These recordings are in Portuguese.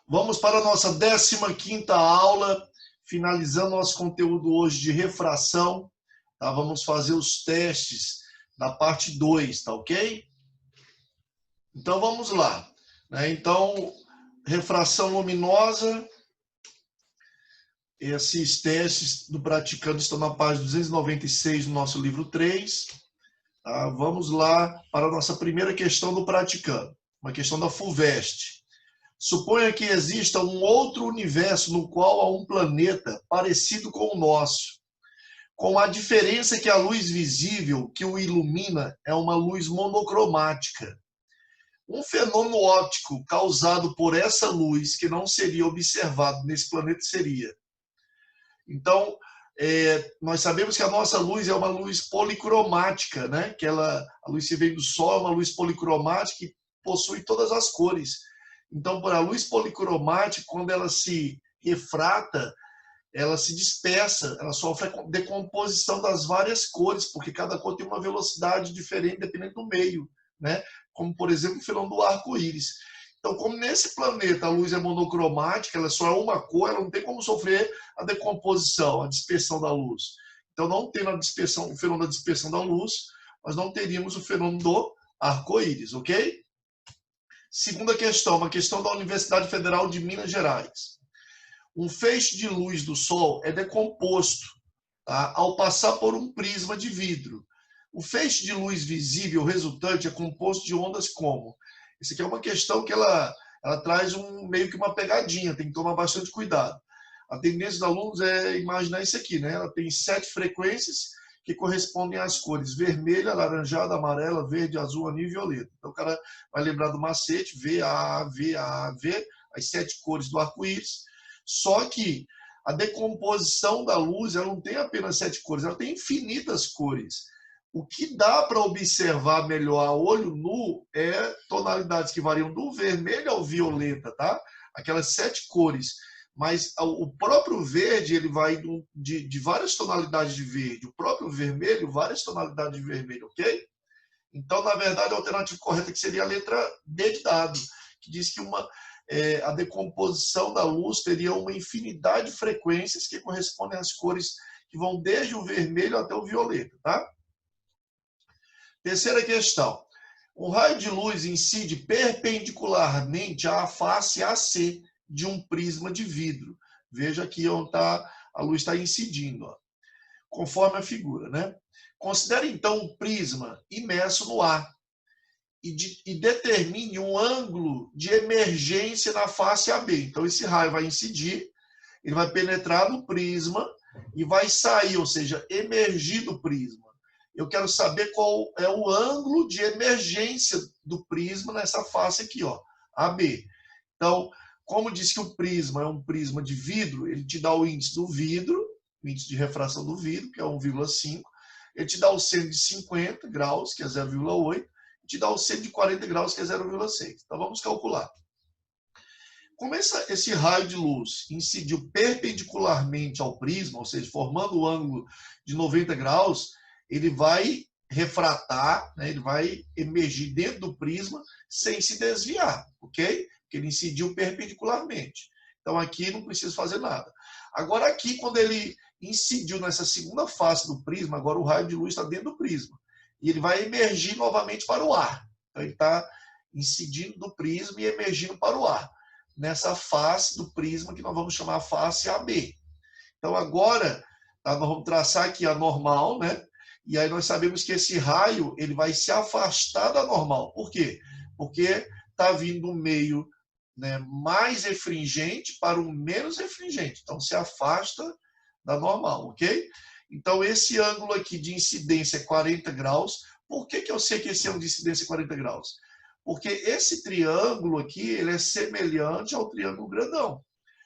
Vamos para a nossa 15ª aula, finalizando nosso conteúdo hoje de refração. Tá? Vamos fazer os testes da parte 2, tá ok? Então vamos lá. Então, refração luminosa. Esses testes do praticando estão na página 296 do nosso livro 3. Tá? Vamos lá para a nossa primeira questão do praticando. Uma questão da FUVEST. Suponha que exista um outro universo no qual há um planeta parecido com o nosso, com a diferença que a luz visível que o ilumina é uma luz monocromática. Um fenômeno óptico causado por essa luz que não seria observado nesse planeta seria. Então, nós sabemos que a nossa luz é uma luz policromática, né? A luz que vem do Sol é uma luz policromática que possui todas as cores. Então, por a luz policromática, quando ela se refrata, ela se dispersa, ela sofre a decomposição das várias cores, porque cada cor tem uma velocidade diferente dependendo do meio, né? Como, por exemplo, o fenômeno do arco-íris. Então, como nesse planeta a luz é monocromática, ela só é uma cor, ela não tem como sofrer a decomposição, a dispersão da luz. Então, não tendo o fenômeno da dispersão da luz, nós não teríamos o fenômeno do arco-íris, ok? Segunda questão, uma questão da Universidade Federal de Minas Gerais. Um feixe de luz do Sol é decomposto, tá, ao passar por um prisma de vidro. O feixe de luz visível resultante é composto de ondas como? Isso aqui é uma questão que ela traz meio que uma pegadinha, tem que tomar bastante cuidado. A tendência dos alunos é imaginar isso aqui, né? Ela tem 7 frequências que correspondem às cores vermelha, laranjada, amarela, verde, azul, anil e violeta. Então o cara vai lembrar do macete, V, A, V, A, V, as 7 cores do arco-íris. Só que a decomposição da luz, ela não tem apenas 7 cores, ela tem infinitas cores. O que dá para observar melhor a olho nu é tonalidades que variam do vermelho ao violeta, tá? Aquelas 7 cores. Mas o próprio verde, ele vai de várias tonalidades de verde. O próprio vermelho, várias tonalidades de vermelho, ok? Então, na verdade, a alternativa correta que seria a letra D de dado, que diz que a decomposição da luz teria uma infinidade de frequências que correspondem às cores que vão desde o vermelho até o violeta, tá? Terceira questão. Um raio de luz incide perpendicularmente à face AC de um prisma de vidro. Veja aqui onde a luz está incidindo, ó, conforme a figura, né? Considere então um prisma imerso no ar e determine um ângulo de emergência na face AB. Então esse raio vai incidir, ele vai penetrar no prisma e vai sair, ou seja, emergir do prisma. Eu quero saber qual é o ângulo de emergência do prisma nessa face aqui, ó, AB. Então, como disse que o prisma é um prisma de vidro, ele te dá o índice do vidro, o índice de refração do vidro, que é 1,5. Ele te dá o seno de 50 graus, que é 0,8. E te dá o seno de 40 graus, que é 0,6. Então, vamos calcular. Como esse raio de luz incidiu perpendicularmente ao prisma, ou seja, formando o ângulo de 90 graus, ele vai refratar, né, ele vai emergir dentro do prisma sem se desviar, ok? Porque ele incidiu perpendicularmente. Então aqui não precisa fazer nada. Agora aqui, quando ele incidiu nessa segunda face do prisma, agora o raio de luz está dentro do prisma. E ele vai emergir novamente para o ar. Então ele está incidindo do prisma e emergindo para o ar. Nessa face do prisma que nós vamos chamar a face AB. Então agora, tá, nós vamos traçar aqui a normal, né? E aí nós sabemos que esse raio ele vai se afastar da normal. Por quê? Porque está vindo um meio, né, mais efringente para um menos efringente. Então se afasta da normal, ok? Então esse ângulo aqui de incidência é 40 graus. Por que eu sei que esse ângulo de incidência é 40 graus? Porque esse triângulo aqui ele é semelhante ao triângulo grandão.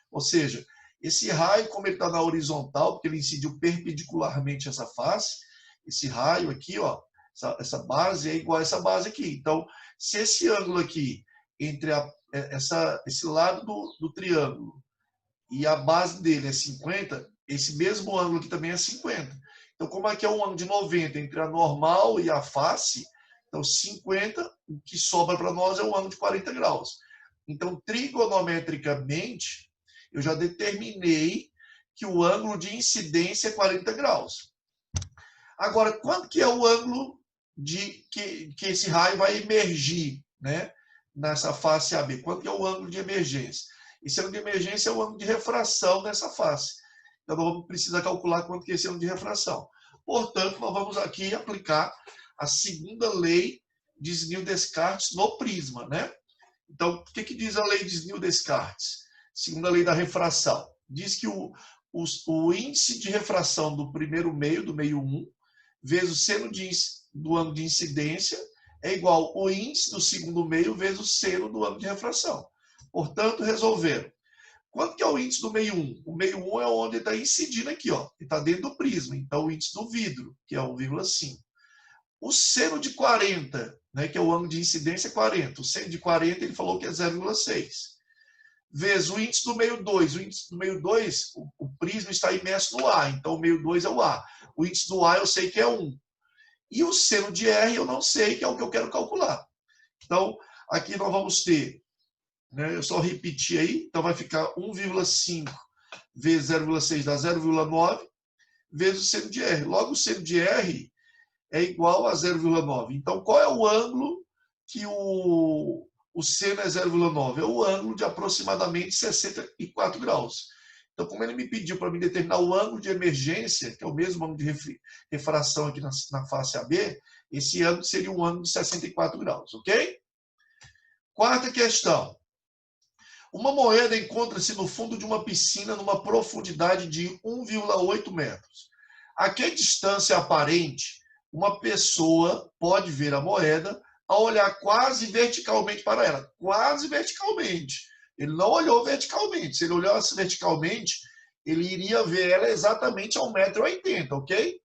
Ou seja, esse raio, como ele está na horizontal, porque ele incidiu perpendicularmente essa face, esse raio aqui, ó, essa base é igual a essa base aqui. Então, se esse ângulo aqui, entre esse lado do triângulo e a base dele é 50, esse mesmo ângulo aqui também é 50. Então, como aqui é um ângulo de 90 entre a normal e a face, então 50, o que sobra para nós é um ângulo de 40 graus. Então, trigonometricamente, eu já determinei que o ângulo de incidência é 40 graus. Agora, quanto que é o ângulo que esse raio vai emergir, né, nessa face AB? Quanto que é o ângulo de emergência? Esse ângulo de emergência é o ângulo de refração dessa face. Então, nós vamos precisar calcular quanto que é esse ângulo de refração. Portanto, nós vamos aqui aplicar a segunda lei de Snell-Descartes no prisma, né? Então, o que diz a lei de Snell-Descartes? Segunda lei da refração. Diz que o índice de refração do primeiro meio, do meio 1, vezes o seno do ângulo de incidência, é igual ao índice do segundo meio vezes o seno do ângulo de refração. Portanto, resolver. Quanto que é o índice do meio 1? O meio 1 é onde está incidindo aqui, ó. Ele está dentro do prisma. Então, o índice do vidro, que é 1,5. O seno de 40, né, que é o ângulo de incidência, é 40. O seno de 40, ele falou que é 0,6. Vezes o índice do meio 2. O índice do meio 2, o prisma está imerso no A. Então, o meio 2 é o A. O índice do A eu sei que é 1. E o seno de R eu não sei, que é o que eu quero calcular. Então, aqui nós vamos ter, né, eu só repetir aí, então vai ficar 1,5 vezes 0,6 dá 0,9, vezes o seno de R. Logo, o seno de R é igual a 0,9. Então, qual é o ângulo que o seno é 0,9? É o ângulo de aproximadamente 64 graus. Então, como ele me pediu para me determinar o ângulo de emergência, que é o mesmo ângulo de refração aqui na face AB, esse ângulo seria um ângulo de 64 graus, ok? Quarta questão. Uma moeda encontra-se no fundo de uma piscina numa profundidade de 1,8 metros. A que distância aparente uma pessoa pode ver a moeda ao olhar quase verticalmente para ela? Quase verticalmente. Ele não olhou verticalmente. Se ele olhasse verticalmente, ele iria ver ela exatamente a 1,80 m, ok?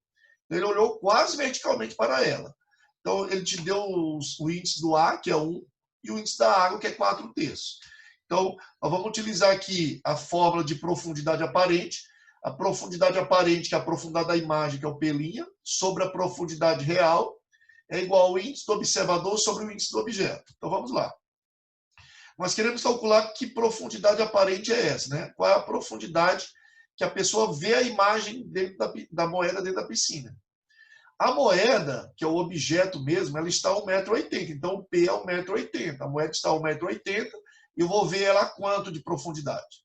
Ele olhou quase verticalmente para ela. Então, ele te deu o índice do A, que é 1, e o índice da água, que é 4/3. Então, nós vamos utilizar aqui a fórmula de profundidade aparente. A profundidade aparente, que é a profundidade da imagem, que é o P', sobre a profundidade real, é igual ao índice do observador sobre o índice do objeto. Então, vamos lá. Nós queremos calcular que profundidade aparente é essa, né? Qual é a profundidade que a pessoa vê a imagem dentro da moeda dentro da piscina. A moeda, que é o objeto mesmo, ela está a 1,80 m. Então, o P é 1,80 m. A moeda está a 1,80 m e eu vou ver ela a quanto de profundidade.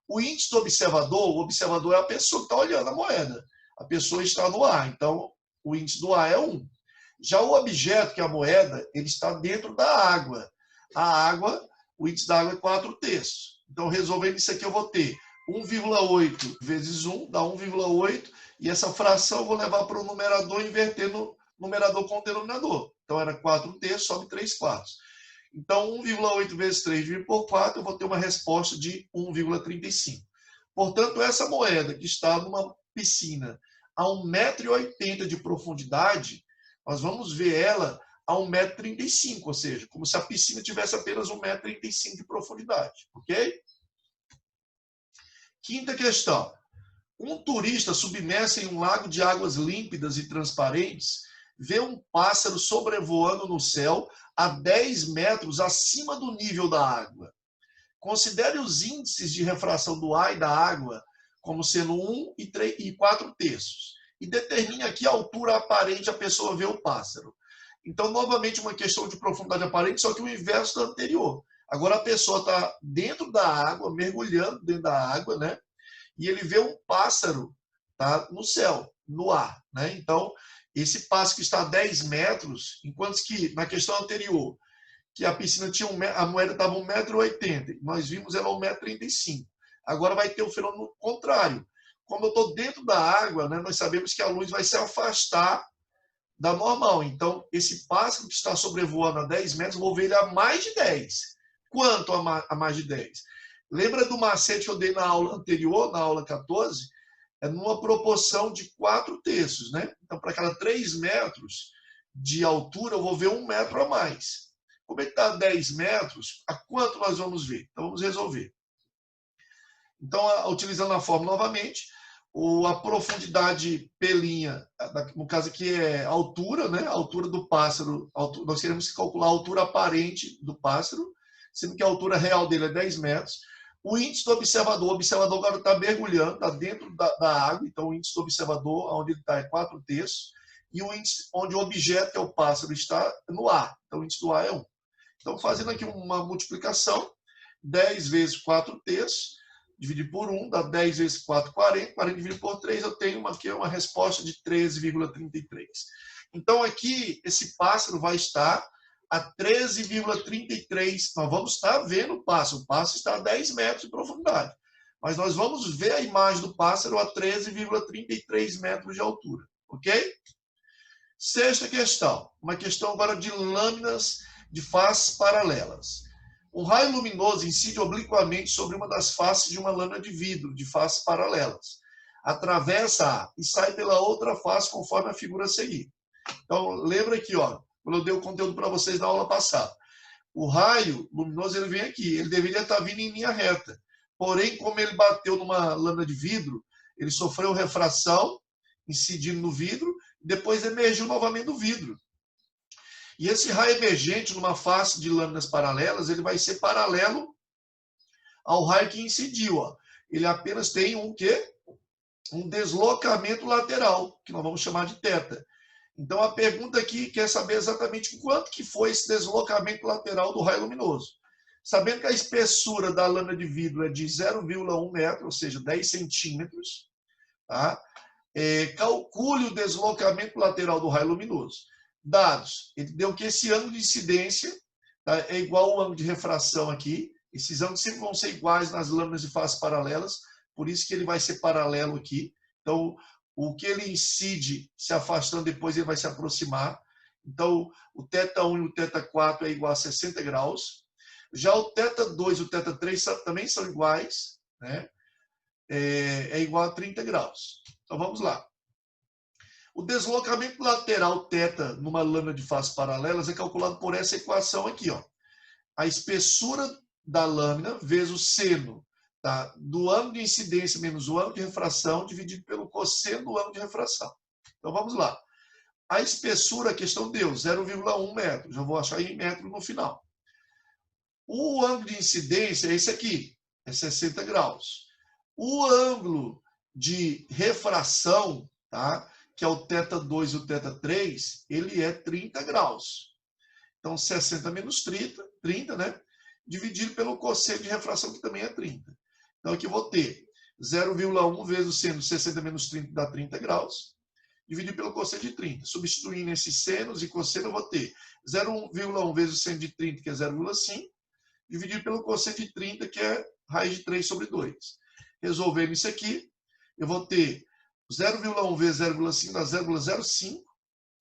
O índice do observador, o observador é a pessoa que está olhando a moeda. A pessoa está no ar, então o índice do A é 1. Já o objeto, que é a moeda, ele está dentro da água. A água, o índice da água é 4/3. Então, resolvendo isso aqui, eu vou ter 1,8 vezes 1 dá 1,8, e essa fração eu vou levar para o numerador e inverter no numerador com o denominador. Então, era 4/3, sobe 3/4. Então, 1,8 vezes 3 dividido por 4, eu vou ter uma resposta de 1,35. Portanto, essa moeda que está numa piscina a 1,80 m de profundidade, nós vamos ver ela a 1,35 m, ou seja, como se a piscina tivesse apenas 1,35 m de profundidade, ok? Quinta questão. Um turista submerso em um lago de águas límpidas e transparentes vê um pássaro sobrevoando no céu a 10 metros acima do nível da água. Considere os índices de refração do ar e da água como sendo 1 e 4/3. E determine aqui a altura aparente a pessoa vê o pássaro. Então, novamente, uma questão de profundidade aparente, só que o inverso da anterior. Agora a pessoa está dentro da água, mergulhando dentro da água, né? E ele vê um pássaro, tá, no céu, no ar, né? Então, esse pássaro que está a 10 metros, enquanto que na questão anterior, que a piscina tinha a moeda estava 1,80 m, nós vimos ela 1,35 m. Agora vai ter o fenômeno contrário. Como eu estou dentro da água, né, nós sabemos que a luz vai se afastar da normal. Então, esse pássaro que está sobrevoando a 10 metros, eu vou ver ele a mais de 10. Quanto a mais de 10? Lembra do macete que eu dei na aula anterior, na aula 14? É numa proporção de 4/3, né? Então, para cada 3 metros de altura, eu vou ver 1 metro a mais. Como é que está a 10 metros? A quanto nós vamos ver? Então, vamos resolver. Então, utilizando a fórmula novamente, a profundidade P', no caso aqui é a altura, né? A altura do pássaro. Nós queremos calcular a altura aparente do pássaro. sendo que a altura real dele é 10 metros. O índice do observador, o observador agora está mergulhando, está dentro da água, então o índice do observador, onde ele está, é 4/3, e o índice onde o objeto, que é o pássaro, está no ar, então o índice do ar é 1. Então, fazendo aqui uma multiplicação, 10 vezes 4/3, dividido por 1, dá 10 vezes 4, 40. 40 dividido por 3, eu tenho aqui uma resposta de 13,33. Então, aqui, esse pássaro vai estar a 13,33. Nós vamos estar vendo o pássaro. O pássaro está a 10 metros de profundidade. Mas nós vamos ver a imagem do pássaro a 13,33 metros de altura. Ok? Sexta questão. Uma questão agora de lâminas de faces paralelas. Um raio luminoso incide obliquamente sobre uma das faces de uma lâmina de vidro de faces paralelas. Atravessa-a e sai pela outra face conforme a figura a seguir. Então, lembra aqui, ó, quando eu dei o conteúdo para vocês na aula passada. O raio luminoso ele vem aqui, ele deveria estar vindo em linha reta. Porém, como ele bateu numa lâmina de vidro, ele sofreu refração, incidindo no vidro, e depois emergiu novamente do vidro. E esse raio emergente numa face de lâminas paralelas, ele vai ser paralelo ao raio que incidiu. Ó. Ele apenas tem um deslocamento lateral, que nós vamos chamar de θ. Então a pergunta aqui quer saber exatamente quanto que foi esse deslocamento lateral do raio luminoso. Sabendo que a espessura da lâmina de vidro é de 0,1 metro, ou seja, 10 centímetros, tá? Calcule o deslocamento lateral do raio luminoso. Dados, ele deu que esse ângulo de incidência, tá, é igual ao ângulo de refração aqui. Esses ângulos sempre vão ser iguais nas lâminas de face paralelas, por isso que ele vai ser paralelo aqui. Então, o que ele incide se afastando, depois ele vai se aproximar. Então, o θ1 e o θ4 é igual a 60 graus. Já o θ2 e o θ3 também são iguais, né? É igual a 30 graus. Então, vamos lá. O deslocamento lateral θ numa lâmina de faces paralelas é calculado por essa equação aqui, ó. A espessura da lâmina vezes o seno, tá, do ângulo de incidência menos o ângulo de refração dividido pelo cosseno do ângulo de refração. Então vamos lá. A espessura, a questão deu 0,1 metro. Já vou achar em metro no final. O ângulo de incidência é esse aqui, é 60 graus. O ângulo de refração, tá, que é o θ2 e o θ3, ele é 30 graus. Então, 60 menos 30, né? Dividido pelo cosseno de refração, que também é 30. Então, aqui eu vou ter 0,1 vezes o seno de 60 menos 30 dá 30 graus, dividido pelo cosseno de 30. Substituindo esses senos e cosseno, eu vou ter 0,1 vezes o seno de 30, que é 0,5, dividido pelo cosseno de 30, que é raiz de 3 sobre 2. Resolvendo isso aqui, eu vou ter 0,1 vezes 0,5 dá 0,05,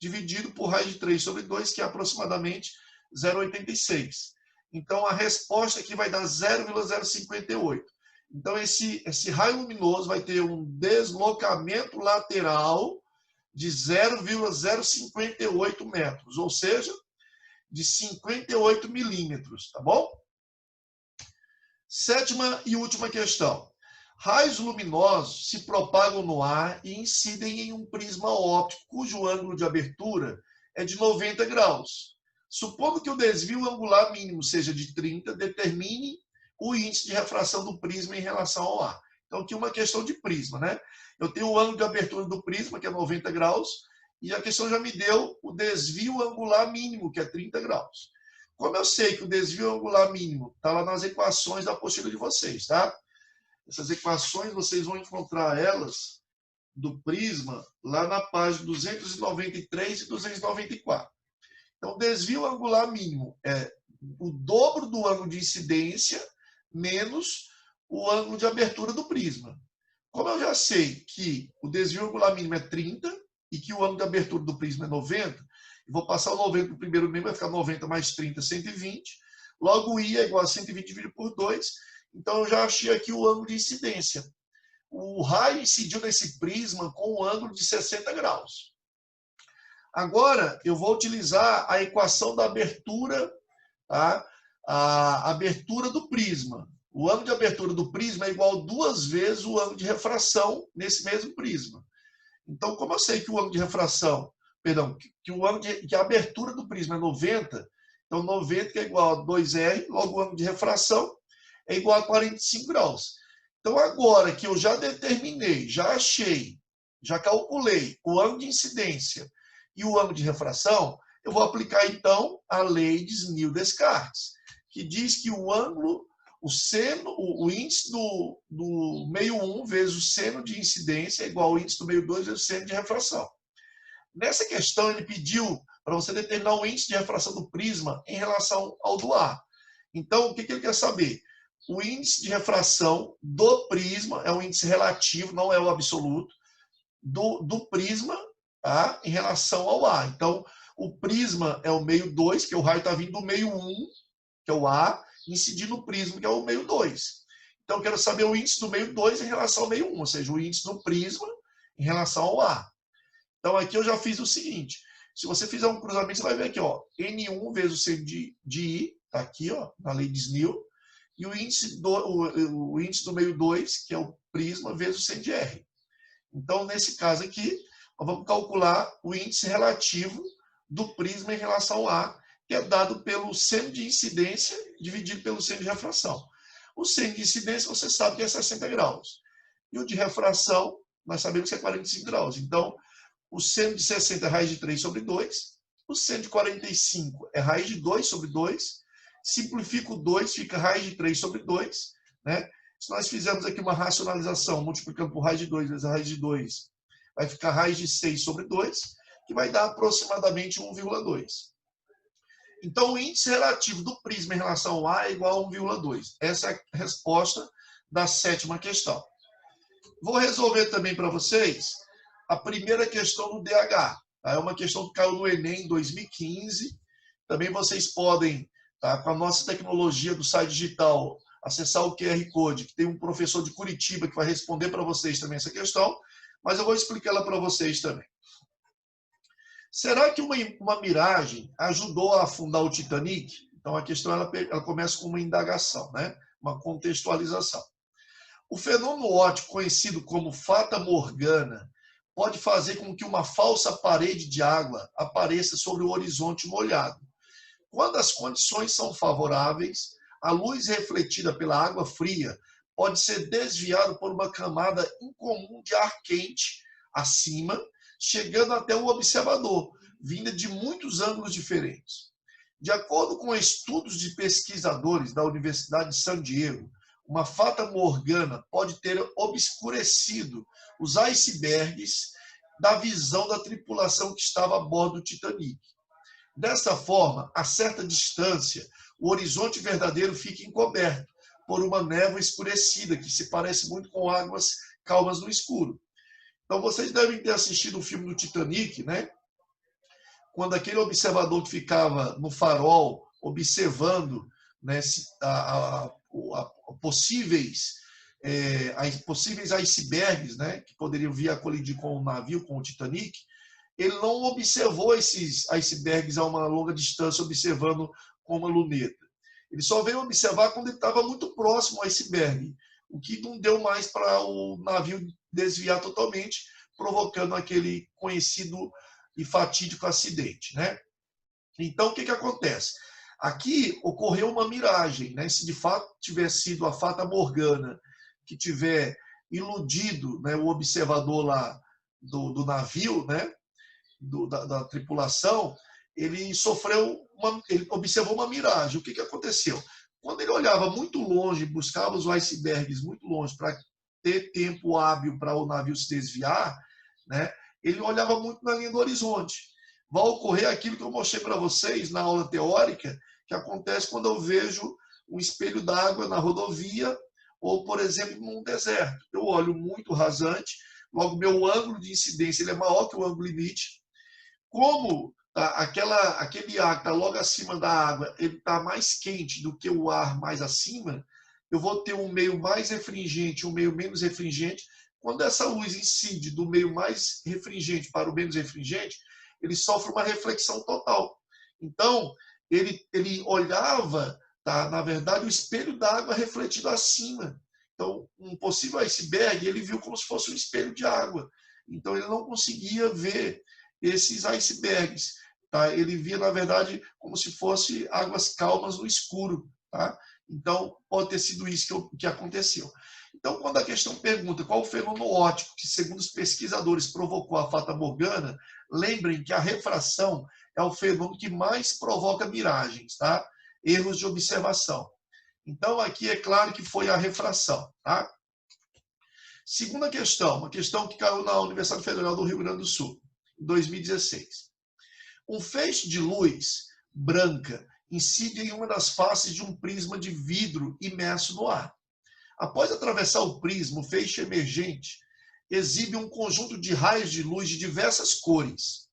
dividido por raiz de 3 sobre 2, que é aproximadamente 0,86. Então, a resposta aqui vai dar 0,058. Então, esse raio luminoso vai ter um deslocamento lateral de 0,058 metros, ou seja, de 58 milímetros, tá bom? Sétima e última questão. Raios luminosos se propagam no ar e incidem em um prisma óptico cujo ângulo de abertura é de 90 graus. Supondo que o desvio angular mínimo seja de 30, determine o índice de refração do prisma em relação ao ar. Então, aqui uma questão de prisma, né? Eu tenho o ângulo de abertura do prisma, que é 90 graus, e a questão já me deu o desvio angular mínimo, que é 30 graus. Como eu sei que o desvio angular mínimo está lá nas equações da apostila de vocês, tá? Essas equações, vocês vão encontrar elas do prisma lá na página 293 e 294. Então, o desvio angular mínimo é o dobro do ângulo de incidência menos o ângulo de abertura do prisma. Como eu já sei que o desvio angular mínimo é 30 e que o ângulo de abertura do prisma é 90, eu vou passar o 90 para o primeiro membro, vai ficar 90 mais 30, 120. Logo, o I é igual a 120 dividido por 2. Então, eu já achei aqui o ângulo de incidência. O raio incidiu nesse prisma com um ângulo de 60 graus. Agora, eu vou utilizar a equação da abertura, tá? A abertura do prisma. O ângulo de abertura do prisma é igual a 2 vezes o ângulo de refração nesse mesmo prisma. Então, como eu sei que o ângulo de refração, perdão, que a abertura do prisma é 90, Então, 90 que é igual a 2R, logo o ângulo de refração é igual a 45 graus. Então, agora que eu já determinei, já achei, já calculei o ângulo de incidência e o ângulo de refração, eu vou aplicar, então, a lei de Snell-Descartes, que diz que o ângulo, o índice do meio 1 vezes o seno de incidência é igual ao índice do meio 2 vezes o seno de refração. Nessa questão, ele pediu para você determinar o índice de refração do prisma em relação ao do ar. Então, o que ele quer saber? O índice de refração do prisma é um índice relativo, não é o absoluto, do prisma, tá? Em relação ao ar. Então, o prisma é o meio 2, que o raio está vindo do meio 1, que é o A, incidindo no prisma, que é o meio 2. Então, eu quero saber o índice do meio 2 em relação ao meio 1, ou seja, o índice do prisma em relação ao A. Então, aqui eu já fiz o seguinte. Se você fizer um cruzamento, você vai ver aqui, ó, N1 vezes o seno de I, está aqui, ó, na lei de Snell, e o índice do meio 2, que é o prisma, vezes o seno de R. Então, nesse caso aqui, nós vamos calcular o índice relativo do prisma em relação ao A, que é dado pelo seno de incidência dividido pelo seno de refração. O seno de incidência, você sabe que é 60 graus. E o de refração, nós sabemos que é 45 graus. Então, o seno de 60 é raiz de 3 sobre 2. O seno de 45 é raiz de 2 sobre 2. Simplifica o 2, fica raiz de 3 sobre 2. Né? Se nós fizermos aqui uma racionalização, multiplicando por raiz de 2 vezes a raiz de 2, vai ficar raiz de 6 sobre 2, que vai dar aproximadamente 1,2. Então, o índice relativo do prisma em relação ao A é igual a 1,2. Essa é a resposta da 7ª questão. Vou resolver também para vocês a primeira questão do DH. Tá? É uma questão que caiu no Enem em 2015. Também vocês podem, tá, com a nossa tecnologia do site digital, acessar o QR Code, que tem um professor de Curitiba que vai responder para vocês também essa questão, mas eu vou explicar ela para vocês também. Será que uma miragem ajudou a afundar o Titanic? Então, a questão ela começa com uma indagação, né? Uma contextualização. O fenômeno óptico conhecido como Fata Morgana pode fazer com que uma falsa parede de água apareça sobre o horizonte molhado. Quando as condições são favoráveis, a luz refletida pela água fria pode ser desviada por uma camada incomum de ar quente acima, chegando até o observador, vinda de muitos ângulos diferentes. De acordo com estudos de pesquisadores da Universidade de San Diego, uma fata morgana pode ter obscurecido os icebergs da visão da tripulação que estava a bordo do Titanic. Desta forma, a certa distância, o horizonte verdadeiro fica encoberto por uma névoa escurecida, que se parece muito com águas calmas no escuro. Então, vocês devem ter assistido o filme do Titanic, né? Quando aquele observador que ficava no farol, observando, né, possíveis icebergs, né, que poderiam vir a colidir com o navio, com o Titanic, ele não observou esses icebergs a uma longa distância, observando com uma luneta. Ele só veio observar quando ele estava muito próximo ao iceberg, o que não deu mais para o navio desviar totalmente, provocando aquele conhecido e fatídico acidente, né? Então, o que acontece? Aqui ocorreu uma miragem, né? Se de fato tivesse sido a Fata Morgana que tiver iludido, né, o observador lá do navio, né, da tripulação, ele observou uma miragem. O que aconteceu? Quando ele olhava muito longe, buscava os icebergs muito longe para ter tempo hábil para o navio se desviar, né, ele olhava muito na linha do horizonte. Vai ocorrer aquilo que eu mostrei para vocês na aula teórica, que acontece quando eu vejo um espelho d'água na rodovia ou, por exemplo, num deserto. Eu olho muito rasante, logo meu ângulo de incidência ele é maior que o ângulo limite. Como aquele ar que está logo acima da água ele está mais quente do que o ar mais acima, eu vou ter um meio mais refringente, um meio menos refringente. Quando essa luz incide do meio mais refringente para o menos refringente, ele sofre uma reflexão total. Então, ele olhava, tá, na verdade, o espelho d'água refletido acima. Então, um possível iceberg, ele viu como se fosse um espelho de água. Então, ele não conseguia ver esses icebergs. tá? Ele via, na verdade, como se fosse águas calmas no escuro. Tá? Então, pode ter sido isso que aconteceu. Então, quando a questão pergunta qual o fenômeno óptico que, segundo os pesquisadores, provocou a Fata Morgana, lembrem que a refração é o fenômeno que mais provoca miragens, tá? Erros de observação. Então, aqui é claro que foi a refração. Tá? Segunda questão, uma questão que caiu na Universidade Federal do Rio Grande do Sul, em 2016. Um feixe de luz branca incide em uma das faces de um prisma de vidro imerso no ar. Após atravessar o prisma, o feixe emergente exibe um conjunto de raios de luz de diversas cores.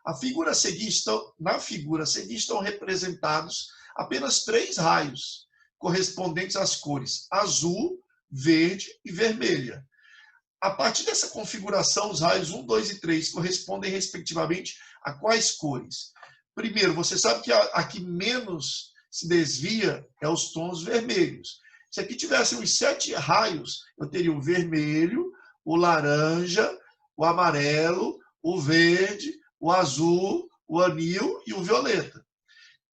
Na figura a seguir estão representados apenas 3 raios, correspondentes às cores azul, verde e vermelha. A partir dessa configuração, os raios 1, 2 e 3 correspondem respectivamente a quais cores? Primeiro, você sabe que a que menos se desvia é os tons vermelhos. Se aqui tivessem os 7 raios, eu teria o vermelho, o laranja, o amarelo, o verde, o azul, o anil e o violeta.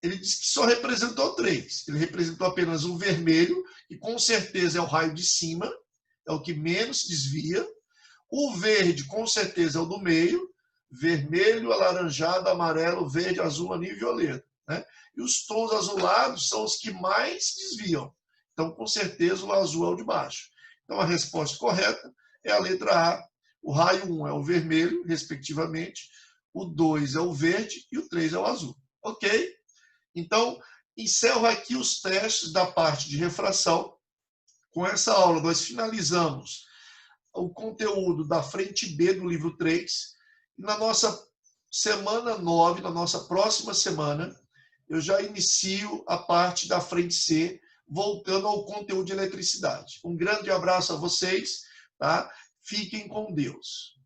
Ele disse que só representou 3. Ele representou apenas o vermelho, que com certeza é o raio de cima, é o que menos se desvia. O verde, com certeza, é o do meio. Vermelho, alaranjado, amarelo, verde, azul, anil e violeta. Né? E os tons azulados são os que mais se desviam. Então, com certeza, o azul é o de baixo. Então, a resposta correta é a letra A. O raio 1 é o vermelho, respectivamente. O 2 é o verde e o 3 é o azul. Ok? Então, encerro aqui os testes da parte de refração. Com essa aula, nós finalizamos o conteúdo da frente B do livro 3. E na nossa semana 9, na nossa próxima semana, eu já inicio a parte da frente C, voltando ao conteúdo de eletricidade. Um grande abraço a vocês, tá? Fiquem com Deus.